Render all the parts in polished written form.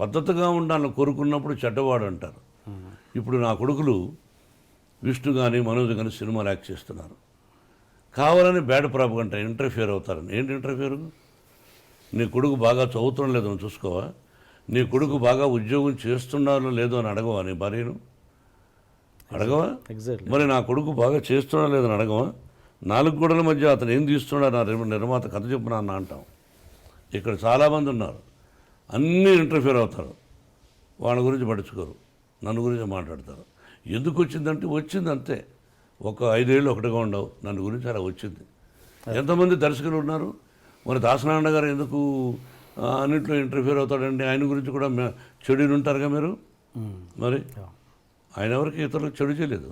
పద్ధతిగా ఉండాలని కోరుకున్నప్పుడు చెడ్డవాడు అంటారు. ఇప్పుడు నా కొడుకులు విష్ణు కానీ మనోజ్ కానీ సినిమాలు యాక్ట్ చేస్తున్నారు, కావాలని బ్యాడ్ ప్రాపగంట ఇంటర్ఫియర్ అవుతారని. ఏంటి ఇంటర్ఫియర్? నీ కొడుకు బాగా చదువుతుండో లేదో అని చూసుకోవా? నీ కొడుకు బాగా ఉద్యోగం చేస్తున్నారో లేదో అని అడగవా? నీ భార్యను అడగవా? మరి నా కొడుకు బాగా చేస్తున్నా లేదని అడగవా? 4 గోడల మధ్య అతను ఏం తీస్తున్నాడు నా నిర్మాత కథ చెప్పున అన్న అంటాం. ఇక్కడ చాలామంది ఉన్నారు, అన్నీ ఇంటర్ఫియర్ అవుతారు, వాళ్ళ గురించి పట్టించుకోరు, నన్ను గురించి మాట్లాడతారు. ఎందుకు వచ్చిందంటే వచ్చింది అంతే. ఒక 5 ఏళ్ళు ఒకటిగా ఉండవు, నన్ను గురించి అలా వచ్చింది. ఎంతమంది దర్శకులు ఉన్నారు. మరి దాసనారాయణ గారు ఎందుకు అన్నింటిలో ఇంటర్ఫియర్ అవుతాడండి? ఆయన గురించి కూడా చెడుని ఉంటారుగా మీరు. మరి ఆయన ఎవరికి ఇతరులకు చెడు చేయలేదు.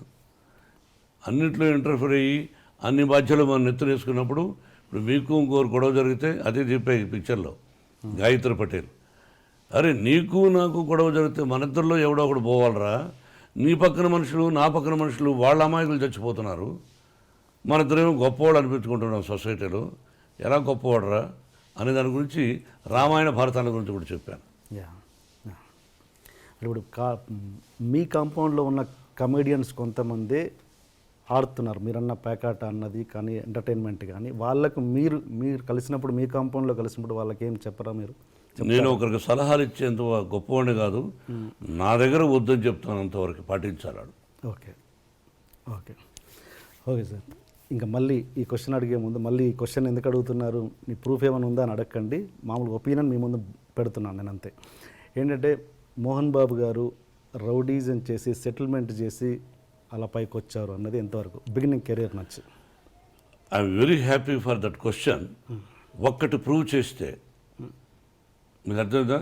అన్నింటిలో ఇంటర్ఫియర్ అయ్యి అన్ని బాధ్యతలు మనం నెత్తులు వేసుకున్నప్పుడు, ఇప్పుడు మీకు ఇంకోరు గొడవ జరిగితే అదే చెప్పాయి పిక్చర్లో గాయత్రి పటేల్. అరే నీకు నాకు గొడవ జరిగితే మన ఇద్దరిలో ఎవడో ఒకడు పోవాలరా. నీ పక్కన మనుషులు నా పక్కన మనుషులు వాళ్ళ అమాయకులు చచ్చిపోతున్నారు, మన ఇద్దరేమో గొప్పవాళ్ళు అనిపించుకుంటున్నాం సొసైటీలో. ఎలా గొప్పవాడరా అనే దాని గురించి రామాయణ భారతాల గురించి కూడా చెప్పాను. ఇప్పుడు మీ కాంపౌండ్లో ఉన్న కమెడియన్స్ కొంతమంది ఆడుతున్నారు, మీరన్న పేకాట అన్నది కానీ ఎంటర్టైన్మెంట్ కానీ, వాళ్ళకు మీరు కలిసినప్పుడు మీ కాంపౌండ్లో కలిసినప్పుడు వాళ్ళకి ఏం చెప్పరా మీరు? నేను ఒకరికి సలహాలు ఇచ్చేంత గొప్పవాడిని కాదు, నా దగ్గర వద్దని చెప్తాను, అంతవరకు పాటించాలి. Okay okay okay sir. ఇంకా మళ్ళీ ఈ క్వశ్చన్ అడిగే ముందు మళ్ళీ ఈ క్వశ్చన్ ఎందుకు అడుగుతున్నారు, మీ ప్రూఫ్ ఏమైనా ఉందా అని అడగండి, మామూలుగా ఒపీనియన్ మీ ముందు పెడుతున్నాను నేను అంతే. ఏంటంటే మోహన్ బాబు గారు రౌడీజం చేసి సెటిల్మెంట్ చేసి అలా పైకి వచ్చారు అన్నది ఎంతవరకు బిగినింగ్ కెరీర్ నచ్చి? I'm very happy for that question. ఒక్కటి ప్రూవ్ చేస్తే మీకు అర్థమైందా?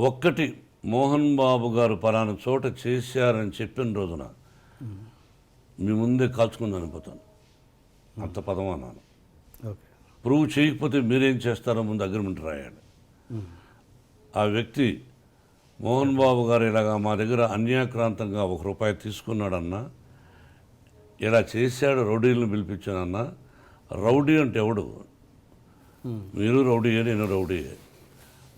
ఒక్కటి మోహన్ బాబు గారు పలానా చోట చేశారని చెప్పిన రోజున మీ ముందే కాల్చుకుందని అనిపోతాను, అంత పదం అన్నాను. ప్రూవ్ చేయకపోతే మీరేం చేస్తారో ముందు అగ్రిమెంట్ రాయాలి. ఆ వ్యక్తి మోహన్ బాబు గారు ఇలాగా మా దగ్గర అన్యాక్రాంతంగా ₹1 తీసుకున్నాడన్నా, ఇలా చేశాడు, రౌడీలను పిలిపించానన్నా. రౌడీ అంటే ఎవడు? మీరు రౌడీయే, నేను రౌడీయే.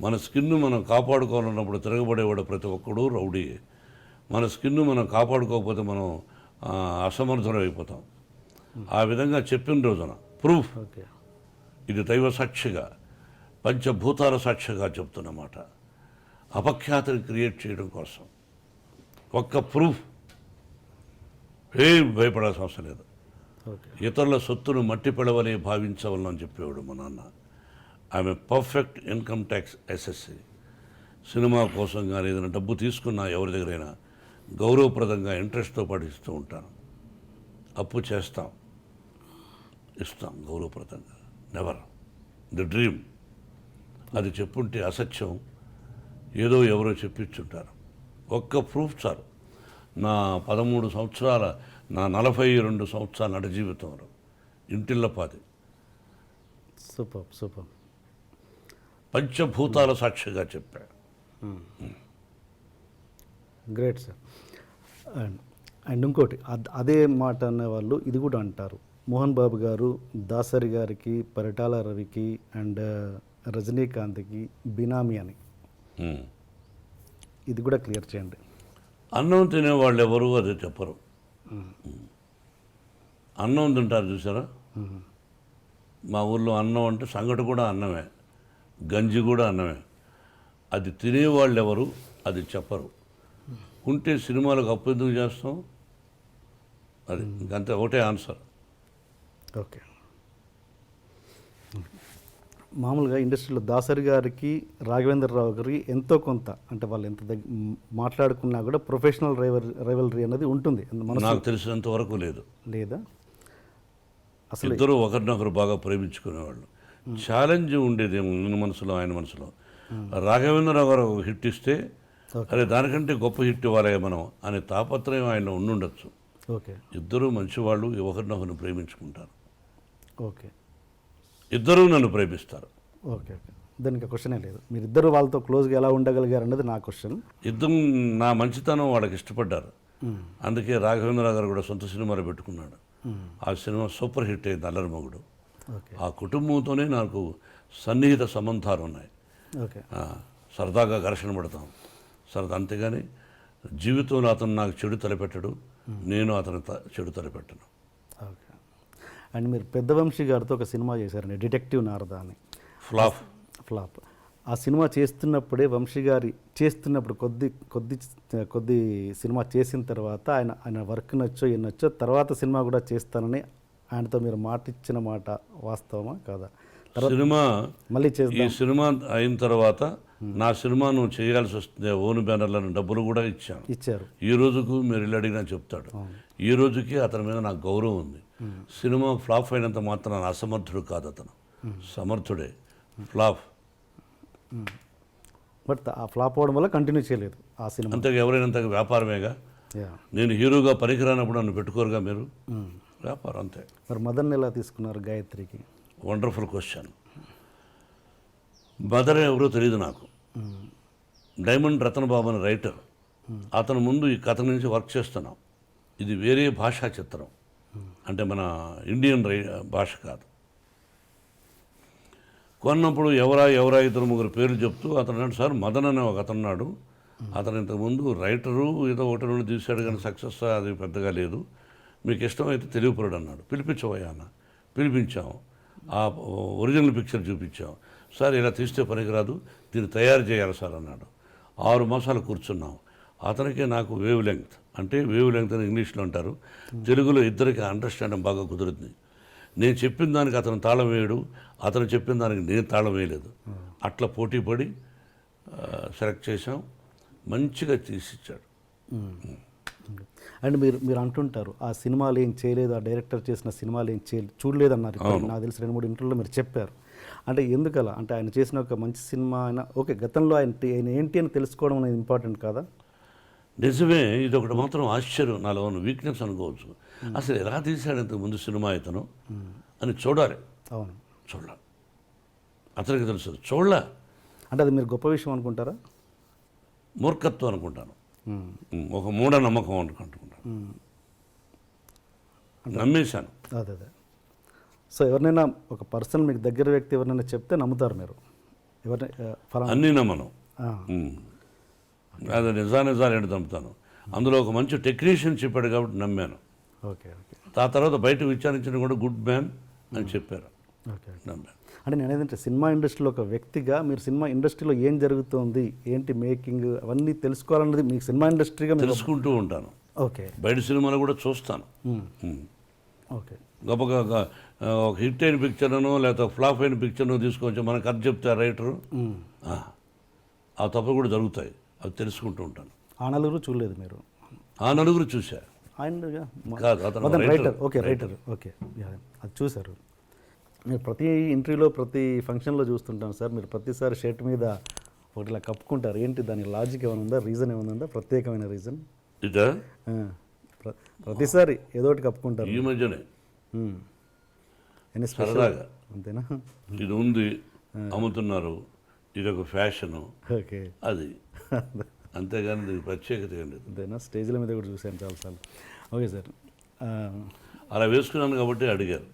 మన స్కిన్ను మనం కాపాడుకోవాలన్నప్పుడు తిరగబడేవాడు ప్రతి ఒక్కడు రౌడీయే. మన స్కిన్ను మనం కాపాడుకోకపోతే మనం అసమర్థులం అయిపోతాం. ఆ విధంగా చెప్పిన రోజున ప్రూఫ్, ఇది దైవ సాక్షిగా పంచభూతాల సాక్షిగా చెప్తున్నమాట, అపఖ్యాతిని క్రియేట్ చేయడం కోసం ఒక్క ప్రూఫ్. ఏం భయపడాల్సిన అవసరం లేదు. ఇతరుల సొత్తును మట్టి పిడవని భావించవలని చెప్పేవాడు మా నాన్న. ఆమె perfect income tax SSC. Cinema కోసం కానీ ఏదైనా డబ్బు తీసుకున్నా ఎవరి దగ్గరైనా గౌరవప్రదంగా ఇంట్రెస్ట్తో పాటు ఇస్తూ ఉంటాను. అప్పు చేస్తాం, ఇస్తాం గౌరవప్రదంగా. Never the dream. అది చెప్పుంటే అసత్యం, ఏదో ఎవరో చెప్పించుంటారు. ఒక్క ప్రూఫ్ చాలు. నా 13 సంవత్సరాల, నా 42 సంవత్సరాల నట జీవితంలో ఇంటిల్లపాది సూపర్ సూపర్ పంచభూతాల సాక్షిగా చెప్పాడు. Great sir. అండ్ ఇంకోటి అదే మాట అనేవాళ్ళు ఇది కూడా అంటారు, మోహన్ బాబు గారు దాసరి గారికి, పరిటాల రవికి అండ్ రజనీకాంత్కి బినామీ అని. ఇది కూడా క్లియర్ చేయండి. అన్నం తినేవాళ్ళు ఎవరు అదే చెప్పరు. అన్నం తింటారు చూసారా? మా ఊళ్ళో అన్నం అంటే సంగటి కూడా అన్నమే, గంజి కూడా అన్నమే. అది తినేవాళ్ళు ఎవరు అది చెప్పరు. ఉంటే సినిమాలకు అప్పు ఎందుకు చేస్తాం? అది ఇంకంతే, ఒకటే ఆన్సర్. ఓకే. మామూలుగా ఇండస్ట్రీలో దాసరి గారికి, రాఘవేంద్రరావు గారికి ఎంతో కొంత, అంటే వాళ్ళు ఎంత మాట్లాడుకున్నా కూడా ప్రొఫెషనల్ రైవలరీ అనేది ఉంటుంది. నాకు తెలిసినంత వరకు లేదు. లేదా? అసలు ఇద్దరు ఒకరినొకరు బాగా ప్రేమించుకునేవాళ్ళు. ఛాలెంజ్ ఉండేది ನನ್ನ మనసులో, ఆయన మనసులో. రాఘవేంద్రరావు గారు హిట్ ఇస్తే అరే దానికంటే గొప్ప హిట్ ఇవ్వాలి మనం అనే తాపత్రయం ఆయన ఉండుండొచ్చు. ఓకే. ఇద్దరు మంచివాళ్ళు, ఒకరినొకరిని ప్రేమించుకుంటారు. ఓకే. ఇద్దరూ నన్ను ప్రేమిస్తారు. ఓకే ఓకే, దానికి క్వశ్చనే లేదు. మీరిద్దరు వాళ్ళతో క్లోజ్గా ఎలా ఉండగలిగారు అన్నది నా క్వశ్చన్. ఇద్దరు నా మంచితనం వాళ్ళకి ఇష్టపడ్డారు. అందుకే రాఘవేంద్రరావు గారు కూడా సొంత సినిమాలు పెట్టుకున్నాడు. ఆ సినిమా సూపర్ హిట్ అయింది, అల్లరి మొగుడు. ఆ కుటుంబంతోనే నాకు సన్నిహిత సంబంధాలు ఉన్నాయి. సరదాగా ఘర్షణ పడతాం సరదా, అంతేగాని జీవితంలో అతను నాకు చెడు తలపెట్టడు, నేను అతను చెడు తలపెట్టను. ఓకే. అండ్ మీరు పెద్దవంశీ గారితో ఒక సినిమా చేశారండి, డిటెక్టివ్ నారదా అని. ఫ్లాప్. ఆ సినిమా చేస్తున్నప్పుడే వంశీ గారి చేస్తున్నప్పుడు కొద్ది సినిమా చేసిన తర్వాత ఆయన వర్క్ నచ్చో నచ్చో తర్వాత సినిమా కూడా చేస్తానని ఆయనతో మీరు మాట ఇచ్చిన మాట వాస్తవమా కాదా? సినిమా మళ్ళీ ఈ సినిమా అయిన తర్వాత నా సినిమా నువ్వు చేయాల్సి వస్తుంది, ఓన్ బ్యానర్లను డబ్బులు కూడా ఇచ్చారు. ఈ రోజుకు మీరు ఇల్లు అడిగినా చెప్తాడు. ఈ రోజుకి అతని మీద నాకు గౌరవం ఉంది. సినిమా ఫ్లాప్ అయినంత మాత్రం అసమర్థుడు కాదు, అతను సమర్థుడే. ఫ్లాప్ బట్ ఆ ఫ్లాప్ అవ్వడం వల్ల కంటిన్యూ చేయలేదు ఆ సినిమా. అంతగా ఎవరైనంతగా వ్యాపారమేగా. నేను హీరోగా పనికిరానప్పుడు నన్ను పెట్టుకోరుగా మీరు, వ్యాపారం అంతే. మరి మదన్ ఎలా తీసుకున్నారు గాయత్రికి? Wonderful question. మదర్ ఎవరో తెలియదు నాకు. డైమండ్ రతన్ బాబు అని రైటర్, అతను ముందు ఈ కథ నుంచి వర్క్ చేస్తున్నాం. ఇది వేరే భాషా చిత్రం, అంటే మన ఇండియన్ భాష కాదు. కొన్నప్పుడు ఎవరా ఇద్దరు ముగ్గురు పేర్లు చెప్తూ అతను అన్నాడు, సార్ మదన్ అనే ఒక అతను ఉన్నాడు, అతను ఇంతకుముందు రైటరు ఏదో ఒకటి రెండు తీశాడు కానీ సక్సెస్ అది పెద్దగా లేదు, మీకు ఇష్టమైతే తెలియపరుడు అన్నాడు. పిలిపించవయ్యా అన్న. పిలిపించాం, ఆ ఒరిజినల్ పిక్చర్ చూపించాం. సార్ ఇలా తీస్తే పనికిరాదు, దీన్ని తయారు చేయాలి సార్ అన్నాడు. 6 మాసాలు కూర్చున్నాం. అతనికి నాకు వేవ్ లెంగ్త్, అంటే వేవ్ లెంగ్త్ అని ఇంగ్లీష్లో అంటారు, తెలుగులో ఇద్దరికి అండర్స్టాండింగ్ బాగా కుదురుతుంది. నేను చెప్పిన దానికి అతను తాళం వేయడు, అతను చెప్పిన దానికి నేను తాళం వేయలేదు. అట్లా పోటీ పడి సెలెక్ట్ చేసాం, మంచిగా తీసిచ్చాడు. అండ్ మీరు అంటుంటారు ఆ సినిమాలు ఏం చేయలేదు, ఆ డైరెక్టర్ చేసిన సినిమాలు ఏం చూడలేదు అన్నారు. నాకు తెలిసి 2-3 ఇంటర్వ్యూలో మీరు చెప్పారు. అంటే ఎందుకలా? అంటే ఆయన చేసిన ఒక మంచి సినిమా అయినా ఓకే, గతంలో ఆయన ఏంటి అని తెలుసుకోవడం అనేది ఇంపార్టెంట్ కాదా? నిజమే. ఇది ఒకటి మాత్రం ఆశ్చర్యం, నాలో ఉన్న వీక్నెస్ అనుకోవచ్చు. అసలు ఎలా తీశాడు ఇంతకు ముందు సినిమా ఇతను అని చూడాలి. అవును, చూడాలి. అతనికి తెలుసు, చూడలే. అంటే అది మీరు గొప్ప విషయం అనుకుంటారా? మూర్ఖత్వం అనుకుంటాను, ఒక మూఢనమ్మకం అనుకుంటాను. నమ్మేశాను. అదే. సో ఎవరినైనా ఒక పర్సన్ మీకు దగ్గర వ్యక్తి ఎవరినైనా చెప్తే నమ్ముతారు మీరు? అన్నీ నమ్మను, అది నిజాలు ఏంటి నమ్ముతాను. అందులో ఒక మంచి టెక్నీషియన్ చెప్పాడు కాబట్టి నమ్మాను. ఓకే. ఆ తర్వాత బయట విచారించిన కూడా గుడ్ మ్యాన్ అని చెప్పారు, నమ్మాను. అంటే నేను ఏదంటే సినిమా ఇండస్ట్రీలో ఒక వ్యక్తిగా మీరు సినిమా ఇండస్ట్రీలో ఏం జరుగుతుంది, ఏంటి మేకింగ్, అవన్నీ తెలుసుకోవాలన్నది మీకు సినిమా ఇండస్ట్రీగా తెలుసుకుంటూ ఉంటాను. ఓకే. బయట సినిమాలు కూడా చూస్తాను. ఓకే. గొప్పగా ఒక హిట్ అయిన పిక్చర్ను లేకపోతే ఫ్లాప్ అయిన పిక్చర్ను తీసుకొచ్చి మనకు కథ చెప్తారు రైటరు, ఆ తప్పు కూడా జరుగుతాయి, అది తెలుసుకుంటూ ఉంటాను. ఆ నలుగురు చూడలేదు మీరు? ఆ నలుగురు చూసా. కాదు, అతను రైటర్. Okay, writer. ఓకే, అది చూశారు. మీరు ప్రతి ఇంటర్వ్యూలో ప్రతి ఫంక్షన్లో చూస్తుంటాను సార్, మీరు ప్రతిసారి షర్ట్ మీద ఒకటి ఇలా కప్పుకుంటారు. ఏంటి దాని లాజిక్ ఏమైనా ఉందా, రీజన్ ఏమైనా ఉందా, ప్రత్యేకమైన రీజన్? ఇదా ప్రతిసారి ఏదో ఒకటి కప్పుకుంటారు. ఈ మధ్యనే సరదాగా, అంతేనా? ఇది ఉంది, అమ్ముతున్నారు, ఇది ఒక ఫ్యాషను, ఓకే, అది అంతేగాని దీనికి ప్రత్యేకత ఏం లేదు. అంతేనా? స్టేజ్ల మీద కూడా చూశాను చాలాసార్లు. ఓకే సార్, అలా వేసుకున్నాను కాబట్టి అడిగారు.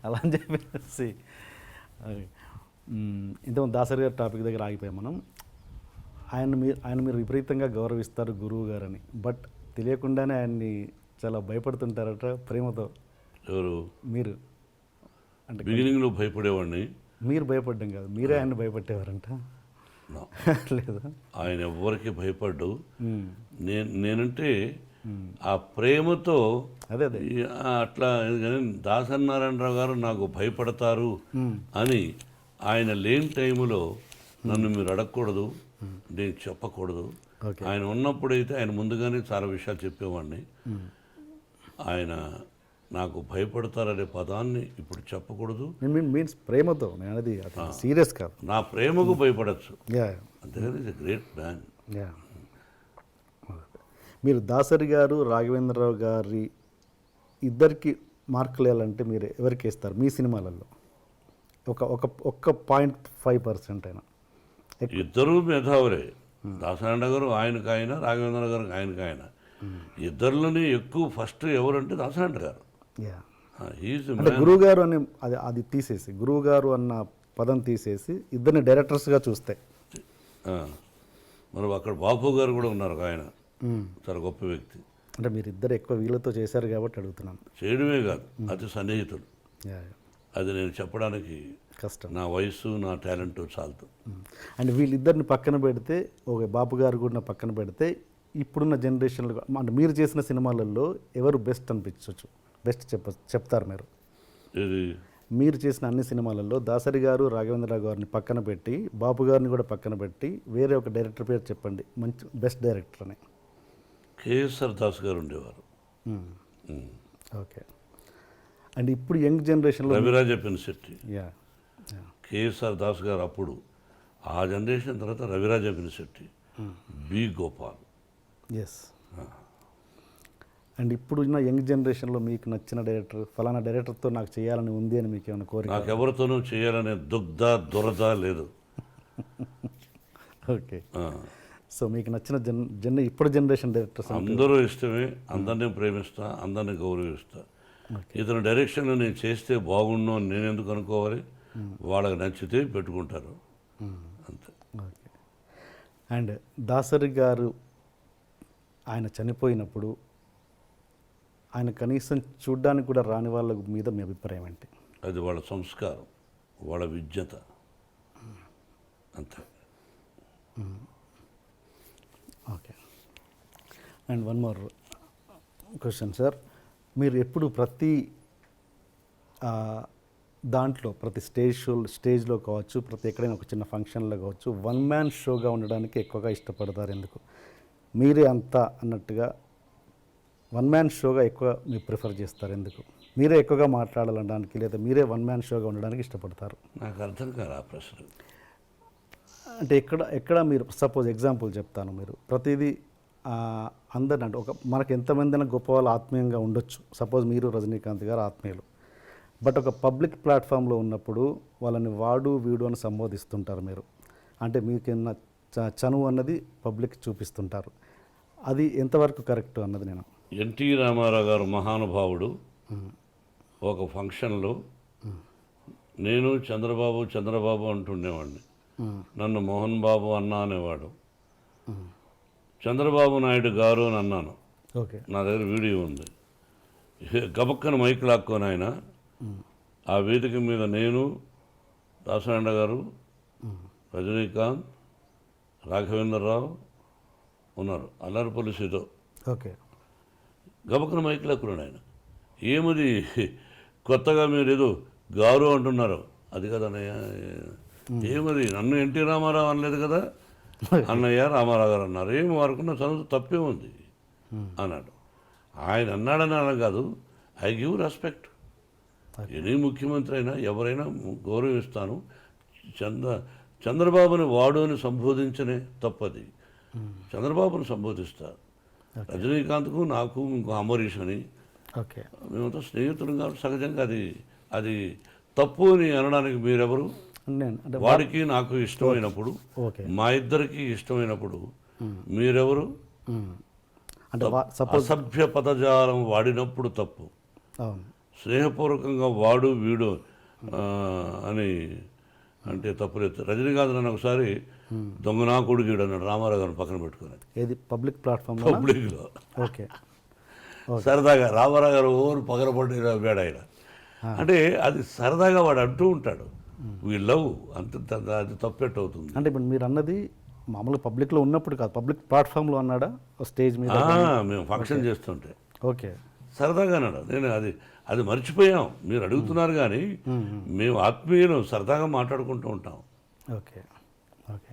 అలా అని చెప్పేసి ఇంతకుముందు దాసరి గారి టాపిక్ దగ్గర ఆగిపోయాం మనం. ఆయన మీరు విపరీతంగా గౌరవిస్తారు గురువు గారని, బట్ తెలియకుండానే ఆయన్ని చాలా భయపడుతుంటారట ప్రేమతో. ఎవరు? మీరు. అంటే బిగినింగ్లో భయపడేవాడిని. మీరు భయపడ్డం కాదు, మీరే ఆయన భయపట్టేవారంట. లేదా? ఆయన ఎవరికి భయపడ్డు. నేనంటే ఆ ప్రేమతో అదే అట్లా. దాసనారాయణరావు గారు నాకు భయపడతారు అని ఆయన లేని టైంలో నన్ను మీరు అడగకూడదు, నేను చెప్పకూడదు. ఆయన ఉన్నప్పుడైతే ఆయన ముందుగానే చాలా విషయాలు చెప్పేవాడిని. ఆయన నాకు భయపడతారనే పదాన్ని ఇప్పుడు చెప్పకూడదు. మీన్స్ ప్రేమతో, నేను అది సీరియస్ కాదు. నా ప్రేమకు భయపడచ్చు, అంతేగాని ఇస్ ఎ గ్రేట్ మ్యాన్. మీరు దాసరి గారు రాఘవేంద్రరావు గారి ఇద్దరికి మార్కులు వేయాలంటే మీరు ఎవరికి ఇస్తారు మీ సినిమాలలో? ఒక్క 0.5% అయినా. ఇద్దరు మేధావులే. దాసనారాయణ గారు ఆయనకు ఆయన, రాఘవేంద్ర గారు ఆయనకు ఆయన. ఇద్దరిలోనే ఎక్కువ ఫస్ట్ ఎవరంటే దాసనారాయణ గారు. అంటే గురువు గారు అని అది తీసేసి గురువు గారు అన్న పదం తీసేసి ఇద్దరిని డైరెక్టర్స్గా చూస్తే ఆ, మరి అక్కడ బాపు గారు కూడా ఉన్నారు ఒక ఆయన చాలా గొప్ప వ్యక్తి. అంటే మీరు ఇద్దరు ఎక్కువ వీళ్ళతో చేశారు కాబట్టి అడుగుతున్నాను. చేయడమే కాదు, అతి సన్నిహితుడు. Yeah, yeah. అది నేను చెప్పడానికి కష్టం. నా వయసు నా టాలెంట్ చాలదు. అండ్ వీళ్ళిద్దరిని పక్కన పెడితే ఒక బాపు గారు కూడా పక్కన పెడితే ఇప్పుడున్న జనరేషన్లో అంటే మీరు చేసిన సినిమాలలో ఎవరు బెస్ట్ అనిపించవచ్చు? బెస్ట్ చెప్తారు మీరు. ఇది మీరు చేసిన అన్ని సినిమాలలో దాసరి గారు రాఘవేంద్రరావు గారిని పక్కన పెట్టి బాపు గారిని కూడా పక్కన పెట్టి వేరే ఒక డైరెక్టర్ పేరు చెప్పండి, మంచి బెస్ట్ డైరెక్టర్ అని. కేఎస్ఆర్ దాస్ గారు ఉండేవారు. ఓకే. అండ్ ఇప్పుడు యంగ్ జనరేషన్లో Raviraja Pinisetti, yeah, yeah. KSR Das గారు అప్పుడు, ఆ జనరేషన్ తర్వాత Raviraja Pinisetti, B Gopal. Yes. And ఇప్పుడున్న యంగ్ జనరేషన్లో మీకు నచ్చిన డైరెక్టర్ ఫలానా డైరెక్టర్తో నాకు చేయాలని ఉంది అని మీకు ఏమైనా కోరిక? నాకెవరితోనూ చేయాలనే దురద లేదు. ఓకే. సో మీకు నచ్చిన ఇప్పుడు జనరేషన్ డైరెక్టర్స్ అందరూ ఇష్టమే, అందరినీ ప్రేమిస్తా, అందరినీ గౌరవిస్తా. ఇతని డైరెక్షన్లో నేను చేస్తే బాగుండు అని నేను ఎందుకు అనుకోవాలి? వాళ్ళకి నచ్చితే పెట్టుకుంటారు, అంతే. ఓకే. అండ్ దాసరి గారు ఆయన చనిపోయినప్పుడు ఆయన కనీసం చూడ్డానికి కూడా రాని వాళ్ళ మీద మీ అభిప్రాయం ఏంటి? అది వాళ్ళ సంస్కారం, వాళ్ళ విజ్ఞత, అంతే. Okay. And one more question sir, మీరు ఎప్పుడు ప్రతి దాంట్లో ప్రతి స్టేజ్లో కావచ్చు, ప్రతి ఎక్కడైనా ఒక చిన్న ఫంక్షన్లో కావచ్చు, వన్ మ్యాన్ షోగా ఉండడానికి ఎక్కువగా ఇష్టపడతారు ఎందుకు? మీరే అంతా అన్నట్టుగా వన్ మ్యాన్ షోగా ఎక్కువ మీరు ప్రిఫర్ చేస్తారు ఎందుకు? మీరే ఎక్కువగా మాట్లాడాలనడానికి లేదా మీరే వన్ మ్యాన్ షోగా ఉండడానికి ఇష్టపడతారు? నాకు అర్థం కాదు ఆ ప్రశ్న. అంటే ఎక్కడ మీరు సపోజ్ ఎగ్జాంపుల్ చెప్తాను, మీరు ప్రతిదీ అందరిని అంటే ఒక మనకు ఎంతమంది గొప్ప వాళ్ళు ఆత్మీయంగా ఉండొచ్చు, సపోజ్ మీరు రజనీకాంత్ గారు ఆత్మీయులు, బట్ ఒక పబ్లిక్ ప్లాట్ఫామ్లో ఉన్నప్పుడు వాళ్ళని వాడు వీడు అని సంబోధిస్తుంటారు మీరు. అంటే మీకేమన్నా చనువు అన్నది పబ్లిక్ చూపిస్తుంటారు, అది ఎంతవరకు కరెక్ట్ అన్నది నేను. ఎన్టీ రామారావు గారు మహానుభావుడు. ఒక ఫంక్షన్లో నేను చంద్రబాబు అంటుండేవాడిని. నన్ను మోహన్ బాబు అన్నా అనేవాడు. చంద్రబాబు నాయుడు గారు అని అన్నాను. ఓకే. నా దగ్గర వీడియో ఉంది. గబక్కన మైక్ లాక్కొని ఆయన ఆ వేదిక మీద నేను, దాసరాండ గారు, రజనీకాంత్, రాఘవేంద్రరావు ఉన్నారు, అల్లరిపల్లి సీతో. ఓకే. గబక్కన మైక్ లాక్కున్నాడు ఆయన. ఏమది కొత్తగా మీరు ఏదో గారు అంటున్నారు? అది కదా అన్నయ్య, ఏమది నన్ను ఎన్టీ రామారావు అనలేదు కదా, అన్నయ్య రామారావు గారు అన్నారు. ఏమి వారుకున్న చదువు తప్పే ఉంది అన్నాడు. ఆయన అన్నాడని అలా కాదు, ఐ గివ్ రెస్పెక్ట్. ఎనీ ముఖ్యమంత్రి అయినా ఎవరైనా గౌరవిస్తాను. చంద్రబాబుని వాడు అని సంబోధించనే తప్పది, చంద్రబాబుని సంబోధిస్తారు. రజనీకాంత్కు నాకు ఇంకో అమరీష్ అని, ఓకే, మేమంతా స్నేహితులు కాబట్టి సహజంగా అది తప్పు అని అనడానికి మీరెవరు? అంటే వాడికి నాకు ఇష్టమైనప్పుడు, ఓకే, మా ఇద్దరికి ఇష్టమైనప్పుడు మీరెవరు? అంటే అసభ్య పదజాలం వాడినప్పుడు తప్పు. అవును. స్నేహపూర్వకంగా వాడు వీడు అని అంటే తప్పులేదు. రజనీకాంత్ నన్ను ఒకసారి దొంగనా కొడుకుడు అన్నాడు రామారావు గారిని పక్కన పెట్టుకుని. ఏది పబ్లిక్ ప్లాట్ఫామ్? పబ్లిక్లో. ఓకే. సరదాగా రామారావు గారు ఓరు పగలబడి వేడ ఆయన అంటే అది సరదాగా వాడు అంటూ ఉంటాడు. వీ లవ్ అంత, అది తప్పెట్టు అవుతుంది. అంటే ఇప్పుడు మీరు అన్నది మామూలుగా పబ్లిక్లో ఉన్నప్పుడు కాదు, పబ్లిక్ ప్లాట్ఫామ్లో అన్నాడా స్టేజ్ మీద? మేము ఫంక్షన్ చేస్తుంటే ఓకే, సరదాగా అన్నాడు. నేను అది మర్చిపోయాం, మీరు అడుగుతున్నారు కానీ మేము ఆత్మీయులు సరదాగా మాట్లాడుకుంటూ ఉంటాం. ఓకే. ఓకే.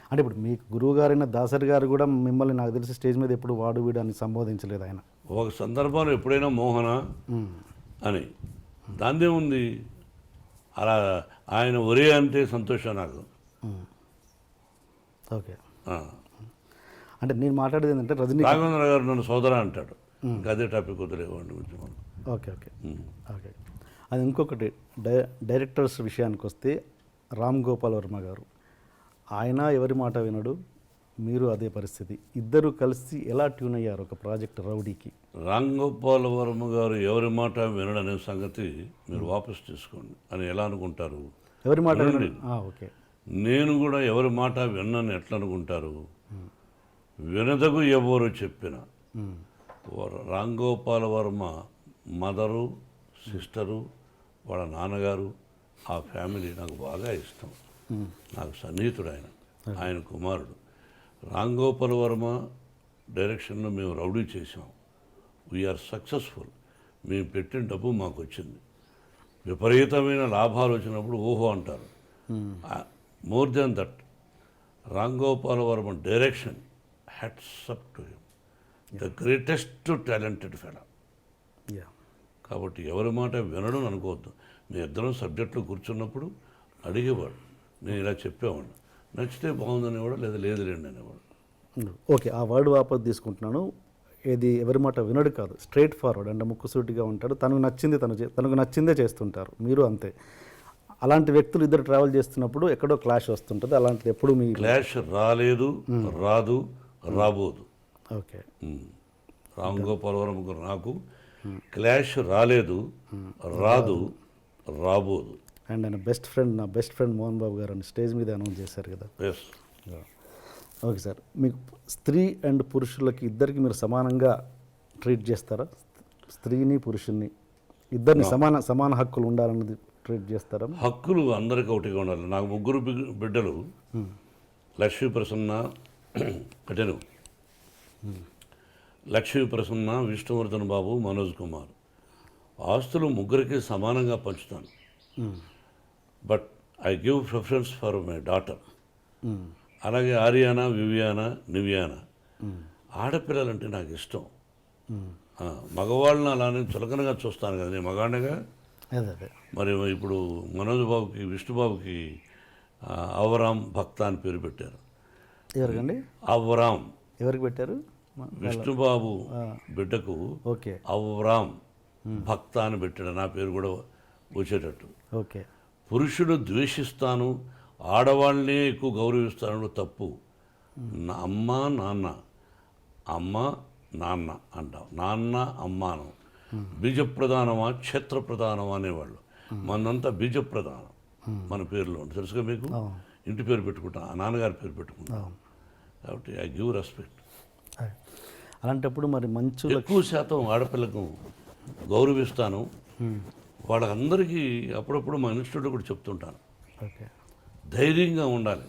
అంటే ఇప్పుడు మీకు గురువు గారైన దాసరి గారు కూడా మిమ్మల్ని నాకు తెలిసి స్టేజ్ మీద ఎప్పుడు వాడు వీడు అని సంబోధించలేదు ఆయన. ఒక సందర్భంలో ఎప్పుడైనా మోహన అని, దాందేముంది, అలా ఆయన ఒరే అంటే సంతోషం నాకు. ఓకే. అంటే నేను మాట్లాడేది ఏంటంటే రాఘవేంద్ర గారు నన్ను సోదర అంటాడు. ఇంకా అదే టాపిక్ వదిలేవాడిని గురించి మనం. ఓకే. ఓకే. ఓకే. అది ఇంకొకటి డైరెక్టర్స్ విషయానికి వస్తే రామ్ గోపాల్ వర్మ గారు, ఆయన ఎవరి మాట వినడు, మీరు అదే పరిస్థితి. ఇద్దరు కలిసి ఎలా ట్యూన్ అయ్యారు ఒక ప్రాజెక్ట్ రౌడీకి? రామ్ గోపాల్ వర్మ గారు ఎవరి మాట వినడనే సంగతి మీరు వాపసు తీసుకోండి అని ఎలా అనుకుంటారు? ఎవరి మాట వినండి. ఓకే. నేను కూడా ఎవరి మాట విన్నాను ఎట్లా అనుకుంటారు? వినదగు ఎవరు చెప్పిన రామ్ గోపాల్ వర్మ మదరు, సిస్టరు, వాళ్ళ నాన్నగారు, ఆ ఫ్యామిలీ నాకు బాగా ఇష్టం. నాకు సన్నిహితుడు ఆయన కుమారుడు. రామ్ గోపాల్ వర్మ డైరెక్షన్లో మేము రౌడీ చేసాం. We're successful. మేము పెట్టిన డబ్బు మాకు వచ్చింది. విపరీతమైన లాభాలు వచ్చినప్పుడు ఓహో అంటారు. More than that, Ram Gopal Varma direction, hats up to him, the greatest talented fellow. Yeah. కాబట్టి ఎవరి మాట వినడం అనుకోవద్దు. మీ ఇద్దరం సబ్జెక్టులో కూర్చున్నప్పుడు అడిగేవాడు, నేను ఇలా చెప్పేవాడు, నచ్చితే బాగుందనేవాడు, లేదా లేదులేండి అనేవాడు. ఓకే, ఆ వర్డ్ వాపస్ తీసుకుంటున్నాను. ఏది ఎవరి మాట వినడు కాదు, స్ట్రైట్ ఫార్వర్డ్ అంటే ముక్కుసూటిగా ఉంటాడు. తనకు నచ్చింది తనకు నచ్చిందే చేస్తుంటారు. మీరు అంతే. అలాంటి వ్యక్తులు ఇద్దరు ట్రావెల్ చేస్తున్నప్పుడు ఎక్కడో క్లాష్ వస్తుంటుంది. అలాంటిది ఎప్పుడు మీ క్లాష్ రాలేదు, రాదు, రాబోదు. ఓకే. రామ్ గోపాల్ వర్మ నాకు క్లాష్ రాలేదు, రాదు, రాబోదు. అండ్ ఆయన నా బెస్ట్ ఫ్రెండ్ మోహన్ బాబు గారు అని స్టేజ్ మీద అనౌన్స్ చేశారు కదా. ఎస్. ఓకే సార్, మీకు స్త్రీ అండ్ పురుషులకి ఇద్దరికి మీరు సమానంగా ట్రీట్ చేస్తారా? స్త్రీని పురుషుల్ని ఇద్దరిని సమాన హక్కులు ఉండాలన్నది ట్రీట్ చేస్తారా? హక్కులు అందరికీ ఒకటిగా ఉండాలి. నాకు ముగ్గురు బిడ్డలు, లక్ష్మీ ప్రసన్న, కటెను, లక్ష్మీ ప్రసన్న, విష్ణువర్ధన్ బాబు, మనోజ్ కుమార్. ఆస్తులు ముగ్గురికి సమానంగా పంచుతాను. But I give preference for my daughter. అలాగే ఆర్యానా, వివియానా, నివియానా. ఆడపిల్లలంటే నాకు ఇష్టం. మగవాళ్ళని అలానే చులకనగా చూస్తాను కదా, నేను మగాడిగా. అదే. మరి ఇప్పుడు మనోజ్ బాబుకి, విష్ణుబాబుకి అవరామ్ భక్త అని పేరు పెట్టారు. ఎవరికండి? అవరామ్. ఎవరికి పెట్టారు? విష్ణుబాబు బిడ్డకు ఓకే, అవరామ్ భక్త అని పెట్టాడు. నా పేరు కూడా వచ్చేటట్టు. ఓకే. పురుషుడు ద్వేషిస్తాను, ఆడవాళ్ళనే ఎక్కువ గౌరవిస్తాను తప్పు. నా అమ్మ నాన్న, అమ్మ నాన్న అంటాం. నాన్న అమ్మాను. బీజప్రధానమా క్షేత్ర ప్రధానమా అనేవాళ్ళు. మనంతా బీజప్రధానం మన పేరులో ఉంది, తెలుసుగా మీకు. ఇంటి పేరు పెట్టుకుంటాం, ఆ నాన్నగారి పేరు పెట్టుకుంటాం. కాబట్టి ఐ గివ్ రెస్పెక్ట్. అలాంటప్పుడు మరి మంచు ఎక్కువ శాతం ఆడపిల్లకు గౌరవిస్తాను. వాళ్ళందరికీ అప్పుడప్పుడు మా ఇన్స్టిట్యూట్లో కూడా చెప్తుంటాను, ఓకే, ధైర్యంగా ఉండాలి,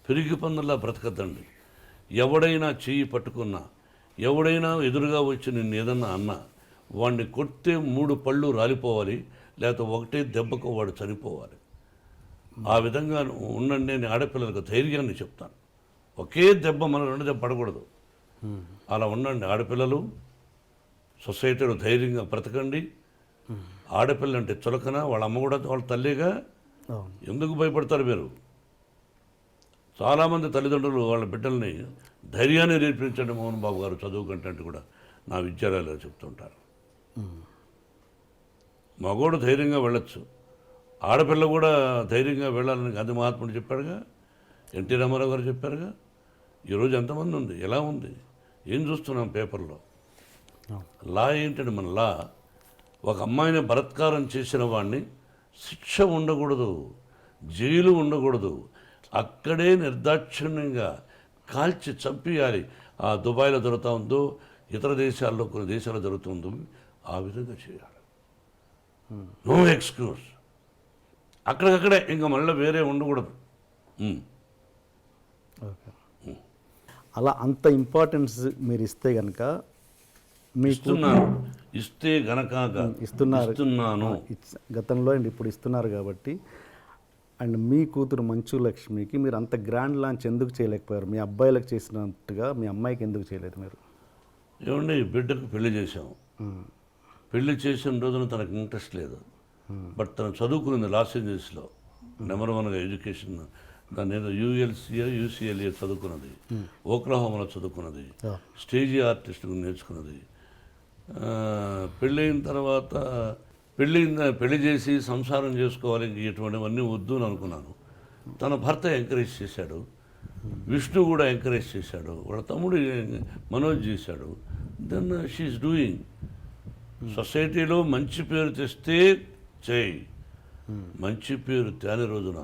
పెరిగి పందుల్లా బ్రతకద్దండి. ఎవడైనా చెయ్యి పట్టుకున్నా, ఎవడైనా ఎదురుగా వచ్చి నిన్ను ఏదన్నా అన్నా, వాడిని కొడితే 3 పళ్ళు రాలిపోవాలి, లేకపోతే ఒకటే దెబ్బకు వాడు చనిపోవాలి. ఆ విధంగా ఉండండి. నేను ఆడపిల్లలకు ధైర్యాన్ని చెప్తాను. ఒకే దెబ్బ మన 2 దెబ్బ పడకూడదు. అలా ఉండండి ఆడపిల్లలు. సొసైటీలో ధైర్యంగా బ్రతకండి. ఆడపిల్ల అంటే చులకన, వాళ్ళ అమ్మ కూడా వాళ్ళ తల్లిగా. ఎందుకు భయపడతారు మీరు? చాలామంది తల్లిదండ్రులు వాళ్ళ బిడ్డల్ని ధైర్యాన్ని నేర్పించండి మోహన్ బాబు గారు చదువు కంటే కూడా నా విద్యాలయాలు చెప్తుంటారు. మగోడు ధైర్యంగా వెళ్ళొచ్చు, ఆడపిల్ల కూడా ధైర్యంగా వెళ్ళాలని గాంధీ మహాత్ముడు చెప్పాడుగా, ఎన్టీ రామారావు గారు చెప్పారుగా. ఈరోజు ఎంతమంది ఉంది, ఎలా ఉంది, ఏం చూస్తున్నాం పేపర్లో. లా ఏంటంటే మన లా, ఒక అమ్మాయిని బలాత్కారం చేసిన వాడిని శిక్ష ఉండకూడదు, జైలు ఉండకూడదు, అక్కడే నిర్దాక్షిణ్యంగా కాల్చి చంపేయాలి. ఆ దుబాయ్లో జరుగుతూ ఉందో, ఇతర దేశాల్లో కొన్ని దేశాల్లో జరుగుతుందో ఆ విధంగా చేయాలి. No excuse. అక్కడికక్కడే ఇంకా మళ్ళీ వేరే ఉండకూడదు. అలా అంత ఇంపార్టెన్స్ మీరు ఇస్తే కనుక ఇస్తే గనక ఇస్తున్నాను గతంలో అండ్ ఇప్పుడు ఇస్తున్నారు కాబట్టి. అండ్ మీ కూతురు మంచు లక్ష్మికి మీరు అంత గ్రాండ్ లాంచ్ ఎందుకు చేయలేకపోయారు? మీ అబ్బాయిలకు చేసినట్టుగా మీ అమ్మాయికి ఎందుకు చేయలేదు మీరు? ఏమండి, బిడ్డకు పెళ్లి చేసాము. పెళ్లి చేసిన రోజున తనకు ఇంట్రెస్ట్ లేదు. బట్ తను చదువుకున్నది లాస్ ఏంజల్స్లో నెంబర్ 1గా ఎడ్యుకేషన్. దాన్ని ఏదో యూసీఎల్ఏ చదువుకున్నది, ఓక్లహోమాలో చదువుకున్నది, స్టేజీ ఆర్టిస్ట్ నేర్చుకున్నది. పెళ్ళైన తర్వాత పెళ్లి చేసి సంసారం చేసుకోవాలి, ఇంక ఇటువంటివన్నీ వద్దు అని అనుకున్నాను. తన భర్త ఎంకరేజ్ చేశాడు, విష్ణు కూడా ఎంకరేజ్ చేశాడు, వాళ్ళ తమ్ముడు మనోజ్ చేశాడు. Then she's doing. సొసైటీలో మంచి పేరు తెస్తే చేయి, మంచి పేరు తేని రోజున